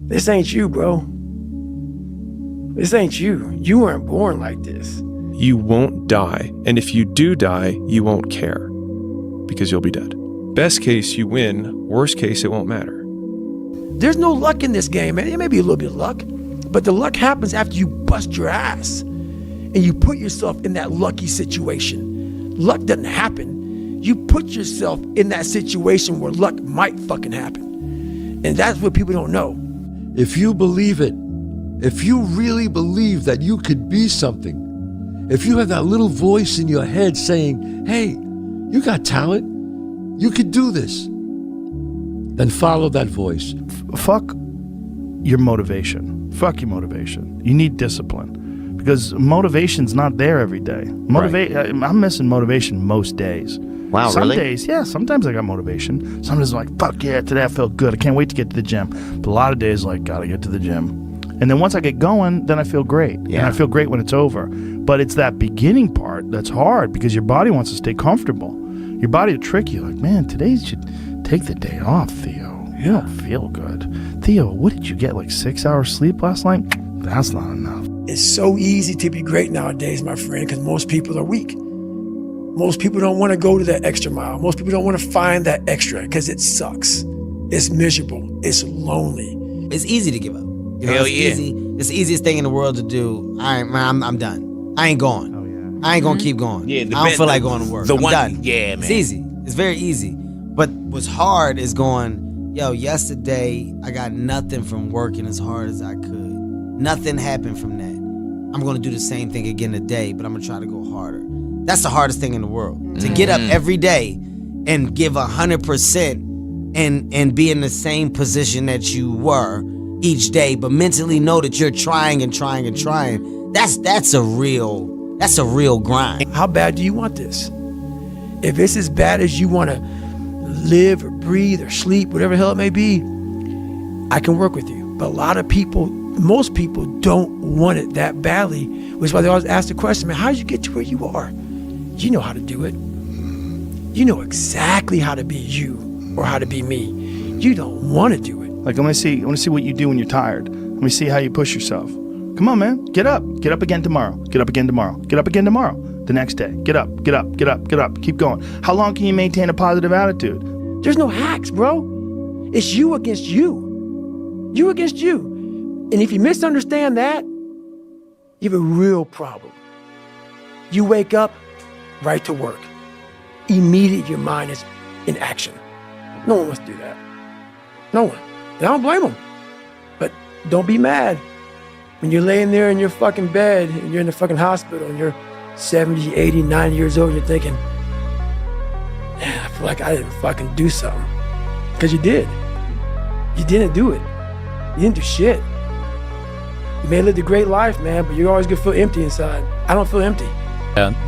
This ain't you, bro. This ain't you. You weren't born like this. You won't die, and if you do die, you won't care, because you'll be dead. Best case, you win. Worst case, it won't matter. There's no luck in this game, man. It may be a little bit of luck, but the luck happens after you bust your ass and you put yourself in that lucky situation. Luck doesn't happen. You put yourself in that situation where luck might fucking happen. And that's what people don't know. If you believe it, if you really believe that you could be something, if you have that little voice in your head saying, hey, you got talent, you could do this, then follow that voice. Fuck your motivation. Fuck your motivation. You need discipline, because motivation's not there every day. I'm missing motivation most days. Wow, Some really? days, yeah, sometimes I got motivation. Sometimes I'm like, fuck yeah, today I felt good. I can't wait to get to the gym. But a lot of days, like, gotta get to the gym. And then once I get going, then I feel great. Yeah. And I feel great when it's over. But it's that beginning part that's hard, because your body wants to stay comfortable. Your body will trick you, like, man, today you should take the day off, Theo. You don't feel good. Theo, what did you get, like 6 hours sleep last night? That's not enough. It's so easy to be great nowadays, my friend, because most people are weak. Most people don't want to go to that extra mile. Most people don't want to find that extra because it sucks. It's miserable. It's lonely. It's easy to give up. You know, Hell it's yeah. easy. It's the easiest thing in the world to do. I'm done. I ain't going. Oh, yeah. I ain't gonna keep going. Yeah, I don't feel like going to work. I'm done. Yeah, man. It's easy. It's very easy. But what's hard is going, yo, yesterday I got nothing from working as hard as I could. Nothing happened from that. I'm gonna do the same thing again today, but I'm gonna try to go harder. That's the hardest thing in the world. To get up every day and give 100% and be in the same position that you were each day, but mentally know that you're trying and trying and trying. That's a real grind. How bad do you want this? If it's as bad as you want to live or breathe or sleep, whatever the hell it may be, I can work with you. But a lot of people, most people don't want it that badly, which is why they always ask the question, man, how did you get to where you are? You know how to do it. You know exactly how to be you or how to be me. You don't want to do it. Like, I want to see what you do when you're tired. Let me see how you push yourself. Come on, man. Get up. Get up again tomorrow. Get up again tomorrow. Get up again tomorrow. The next day. Get up. Get up. Get up. Get up. Keep going. How long can you maintain a positive attitude? There's no hacks, bro. It's you against you. You against you. And if you misunderstand that, you have a real problem. You wake up, right to work. Immediately your mind is in action. No one wants to do that. No one. And I don't blame them. But don't be mad. When you're laying there in your fucking bed and you're in the fucking hospital and you're 70, 80, 90 years old and you're thinking, man, I feel like I didn't fucking do something. Because you did. You didn't do it. You didn't do shit. You may have lived a great life, man, but you're always gonna feel empty inside. I don't feel empty.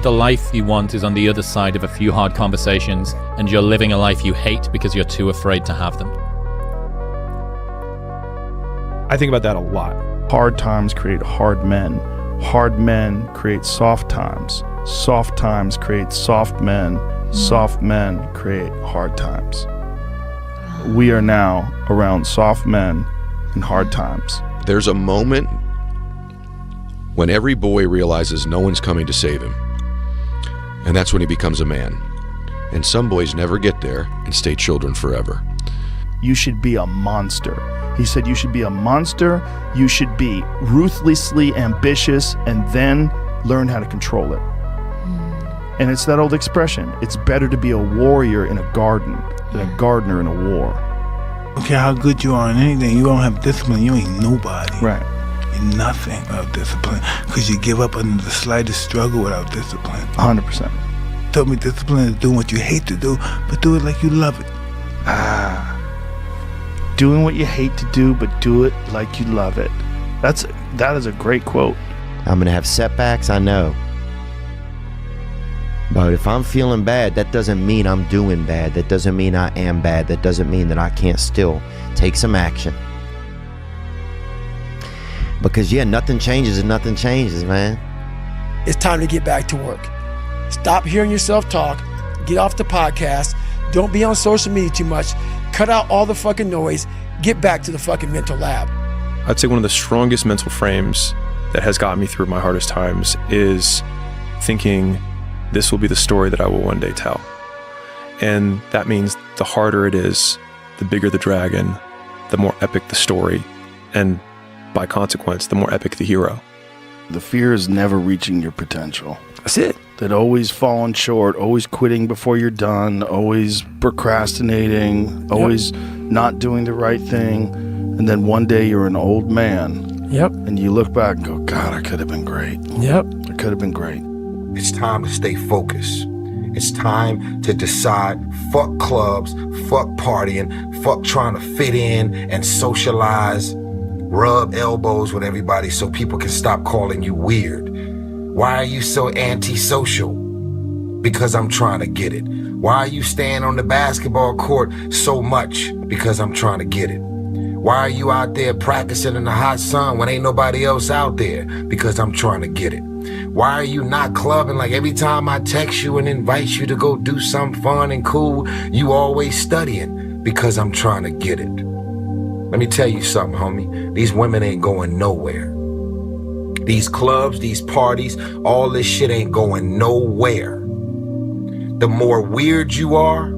The life you want is on the other side of a few hard conversations, and you're living a life you hate because you're too afraid to have them. I think about that a lot. Hard times create hard men. Hard men create soft times. Soft times create soft men. Soft men create hard times. We are now around soft men and hard times. There's a moment when every boy realizes no one's coming to save him. And that's when he becomes a man. And some boys never get there and stay children forever. You should be a monster. He said you should be a monster, you should be ruthlessly ambitious, and then learn how to control it. And it's that old expression, it's better to be a warrior in a garden than a gardener in a war. I don't care how good you are in anything, you don't have discipline, you ain't nobody. Right. You're nothing without discipline, because you give up under the slightest struggle without discipline. 100%. Told me discipline is doing what you hate to do, but do it like you love it. Doing what you hate to do, but do it like you love it. That is a great quote. I'm going to have setbacks, I know. But if I'm feeling bad, that doesn't mean I'm doing bad. That doesn't mean I am bad. That doesn't mean that I can't still take some action. Because, yeah, nothing changes and nothing changes, man. It's time to get back to work. Stop hearing yourself talk. Get off the podcast. Don't be on social media too much. Cut out all the fucking noise. Get back to the fucking mental lab. I'd say one of the strongest mental frames that has gotten me through my hardest times is thinking this will be the story that I will one day tell. And that means the harder it is, the bigger the dragon, the more epic the story, and by consequence, the more epic the hero. The fear is never reaching your potential. That's it. That always falling short, always quitting before you're done, always procrastinating, always not doing the right thing. And then one day you're an old man. Yep. And you look back and go, God, I could have been great. Yep. I could have been great. It's time to stay focused. It's time to decide, fuck clubs, fuck partying, fuck trying to fit in and socialize, rub elbows with everybody so people can stop calling you weird. Why are you so antisocial? Because I'm trying to get it. Why are you staying on the basketball court so much? Because I'm trying to get it. Why are you out there practicing in the hot sun when ain't nobody else out there? Because I'm trying to get it. Why are you not clubbing? Like every time I text you and invite you to go do something fun and cool, you always studying. Because I'm trying to get it. Let me tell you something, homie. These women ain't going nowhere. These clubs, these parties, all this shit ain't going nowhere. The more weird you are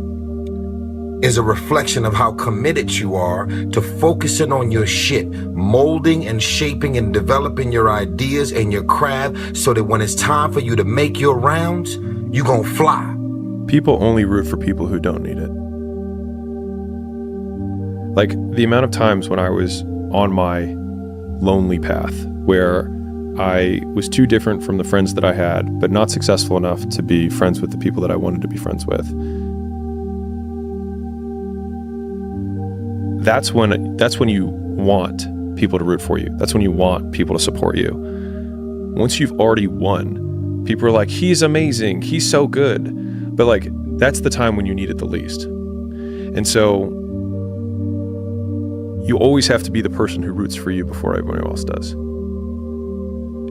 is a reflection of how committed you are to focusing on your shit, molding and shaping and developing your ideas and your craft so that when it's time for you to make your rounds, you gon' fly. People only root for people who don't need it. Like the amount of times when I was on my lonely path where I was too different from the friends that I had, but not successful enough to be friends with the people that I wanted to be friends with. That's when you want people to root for you. That's when you want people to support you. Once you've already won, people are like, he's amazing, he's so good. But like, that's the time when you need it the least. And so you always have to be the person who roots for you before everyone else does.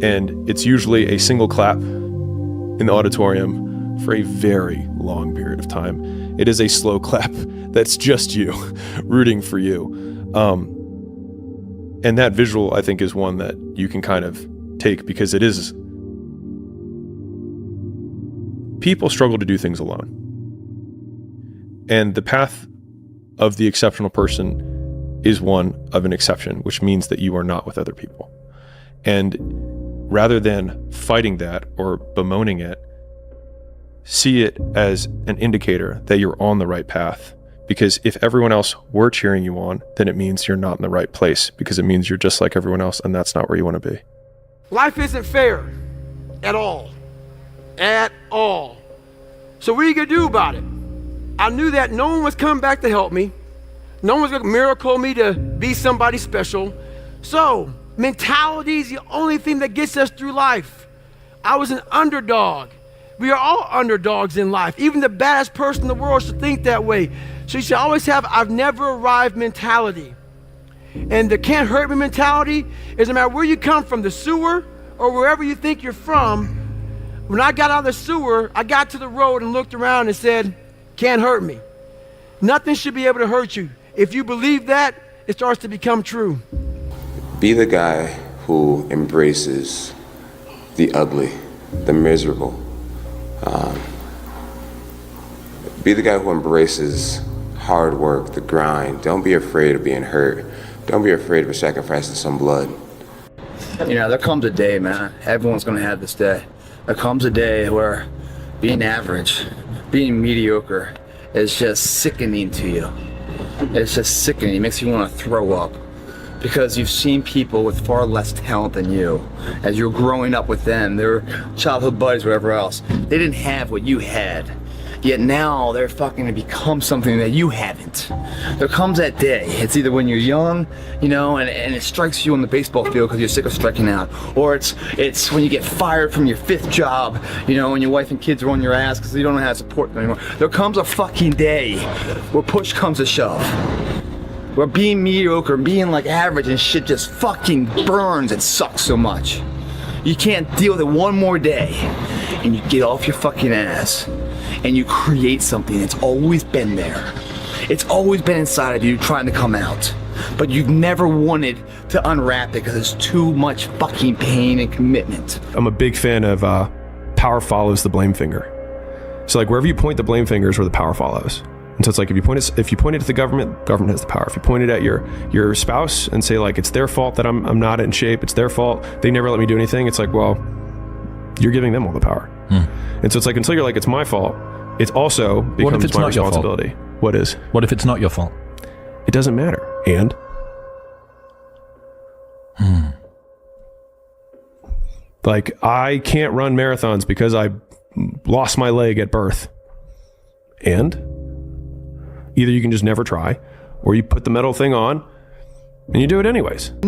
And it's usually a single clap in the auditorium for a very long period of time. It is a slow clap that's just you rooting for you. And that visual, I think, is one that you can kind of take because it is... People struggle to do things alone. And the path of the exceptional person is one of an exception, which means that you are not with other people. And rather than fighting that or bemoaning it, see it as an indicator that you're on the right path. Because if everyone else were cheering you on, then it means you're not in the right place, because it means you're just like everyone else, and that's not where you want to be. Life isn't fair at all. At all. So what are you going to do about it? I knew that no one was coming back to help me. No one was going to miracle me to be somebody special. So mentality is the only thing that gets us through life. I was an underdog. We are all underdogs in life. Even the baddest person in the world should think that way. So you should always have I've never arrived mentality. And the can't hurt me mentality is no matter where you come from, the sewer or wherever you think you're from. When I got out of the sewer, I got to the road and looked around and said, can't hurt me. Nothing should be able to hurt you. If you believe that, it starts to become true. Be the guy who embraces the ugly, the miserable. Be the guy who embraces hard work, the grind. Don't be afraid of being hurt. Don't be afraid of sacrificing some blood. You know, there comes a day, man. Everyone's gonna have this day. There comes a day where being average, being mediocre is just sickening to you. It's just sickening. It makes you want to throw up. Because you've seen people with far less talent than you. As you're growing up with them, their childhood buddies, whatever else, they didn't have what you had. Yet now they're fucking to become something that you haven't. There comes that day. It's either when you're young, you know, and it strikes you on the baseball field because you're sick of striking out. Or it's when you get fired from your 5th job, you know, and your wife and kids are on your ass because you don't know how to support them anymore. There comes a fucking day where push comes to shove. Where being mediocre, being like average and shit just fucking burns and sucks so much. You can't deal with it one more day. And you get off your fucking ass. And you create something that's always been there. It's always been inside of you trying to come out. but you've never wanted to unwrap it because it's too much fucking pain and commitment. I'm a big fan of power follows the blame finger. So like wherever you point the blame finger is where the power follows. And so it's like if you point it at the government has the power. If you point it at your spouse and say like it's their fault that I'm not in shape, it's their fault, they never let me do anything, it's like, well, you're giving them all the power. And so it's like until you're like it's my fault, it also becomes my responsibility. What is? What if it's not your fault? It doesn't matter. And like I can't run marathons because I lost my leg at birth. And either you can just never try, or you put the metal thing on and you do it anyways.